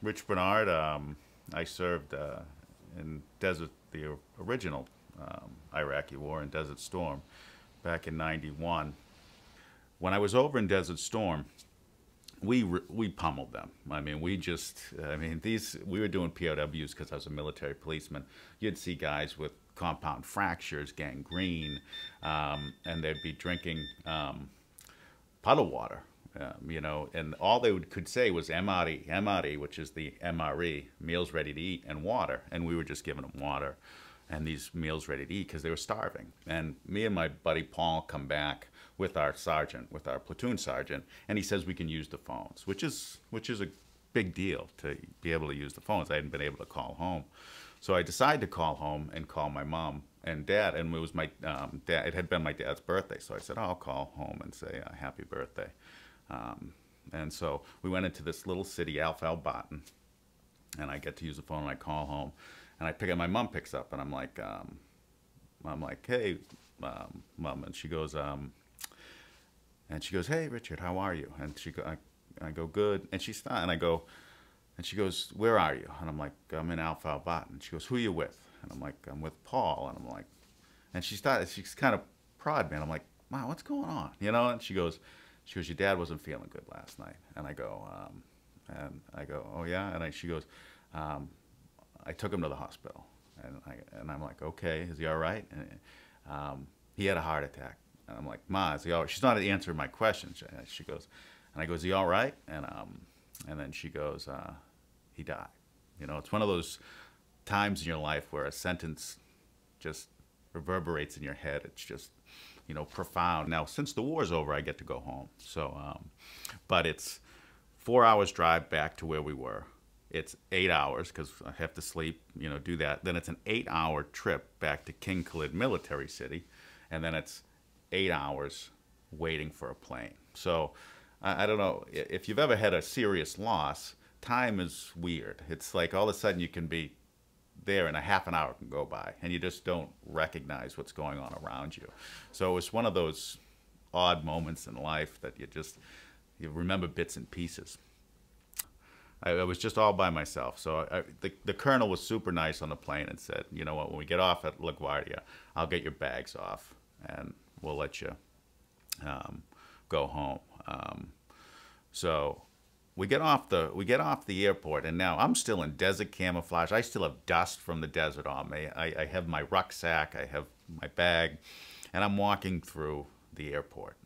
Rich Bernard. I served in the original Iraqi war in Desert Storm back in '91. When I was over in Desert Storm, we pummeled them. I mean, we were doing POWs because I was a military policeman. You'd see guys with compound fractures, gangrene, and they'd be drinking puddle water. And all they could say was MRE, which is the MRE, meals ready to eat, and water. And we were just giving them water and these meals ready to eat because they were starving. And me and my buddy Paul come back with our sergeant, with our platoon sergeant, and he says we can use the phones, which is a big deal to be able to use the phones. I hadn't been able to call home. So I decided to call home and call my mom and dad, and it was my dad. It had been my dad's birthday, so I said, I'll call home and say happy birthday. And so we went into this little city, Alpha El Batten, and I get to use the phone, and I call home, and I pick up. My mom picks up, and I'm like, hey, Mom, and she goes, hey, Richard, how are you? And I go, good, and and she goes, where are you? And I'm like, I'm in Alpha El Batten. And she goes, who are you with? And I'm like, I'm with Paul. And I'm like, and she's kind of prod me, and I'm like, Mom, what's going on? And she goes, your dad wasn't feeling good last night. And I go, oh yeah? And she goes, I took him to the hospital. And I'm like, okay, is he all right? And he had a heart attack. And I'm like, Ma, is he all right? She's not answering my questions. She goes, and I go, is he all right? And then she goes, he died. It's one of those times in your life where a sentence just reverberates in your head. It's just, profound. Now, since the war's over, I get to go home. So, but it's 4 hours drive back to where we were. It's 8 hours because I have to sleep, do that. Then it's an 8-hour trip back to King Khalid Military City. And then it's 8 hours waiting for a plane. So I don't know, if you've ever had a serious loss, time is weird. It's like all of a sudden you can be there and a half an hour can go by and you just don't recognize what's going on around you. So it's one of those odd moments in life that you remember bits and pieces. I was just all by myself. So the colonel was super nice on the plane and said, you know what, when we get off at LaGuardia, I'll get your bags off and we'll let you go home. So we get off the airport, and now I'm still in desert camouflage. I still have dust from the desert on me. I have my rucksack, I have my bag, and I'm walking through the airport,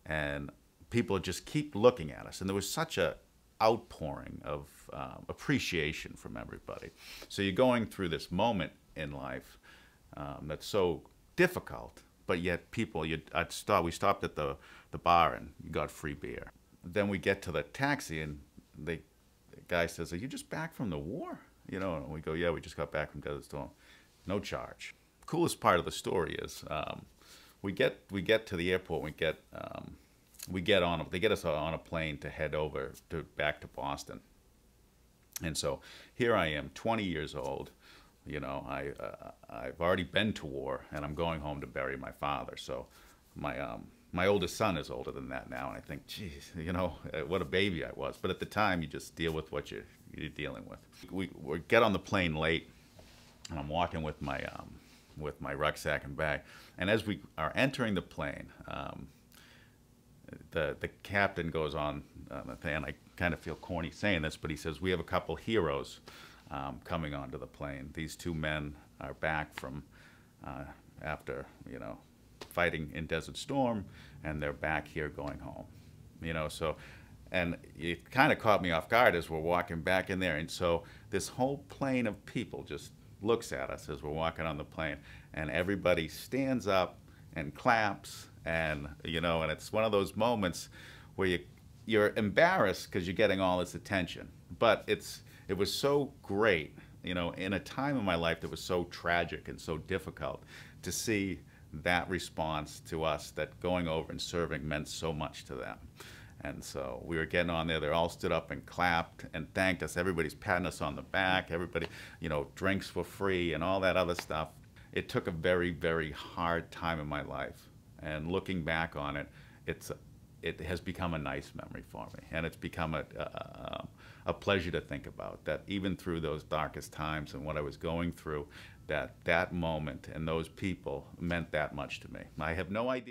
and people just keep looking at us. And there was such a outpouring of appreciation from everybody. So you're going through this moment in life that's so difficult, but yet people, we stopped at the bar and you got free beer. Then we get to the taxi and the guy says, are you just back from the war? And we go, yeah, we just got back from Desert Storm. No charge. Coolest part of the story is we get to the airport, they get us on a plane to head back to Boston. And so here I am, 20 years old. I've already been to war, and I'm going home to bury my father. So my oldest son is older than that now, and I think, geez, what a baby I was. But at the time, you just deal with what you're dealing with. We get on the plane late, and I'm walking with my rucksack and bag. And as we are entering the plane, the captain goes on, and I kind of feel corny saying this, but he says, we have a couple heroes coming onto the plane. These two men are back from after, fighting in Desert Storm, and they're back here going home. So, and it kind of caught me off guard as we're walking back in there. And so this whole plane of people just looks at us as we're walking on the plane, and everybody stands up and claps, and and it's one of those moments where you're embarrassed because you're getting all this attention, but it was so great, in a time in my life that was so tragic and so difficult, to see that response to us, that going over and serving meant so much to them. And so we were getting on there, they all stood up and clapped and thanked us. Everybody's patting us on the back, everybody, drinks were free and all that other stuff. It took a very, very hard time in my life. And looking back on it, it has become a nice memory for me. And it's become a pleasure to think about, that even through those darkest times and what I was going through, that that moment and those people meant that much to me. I have no idea.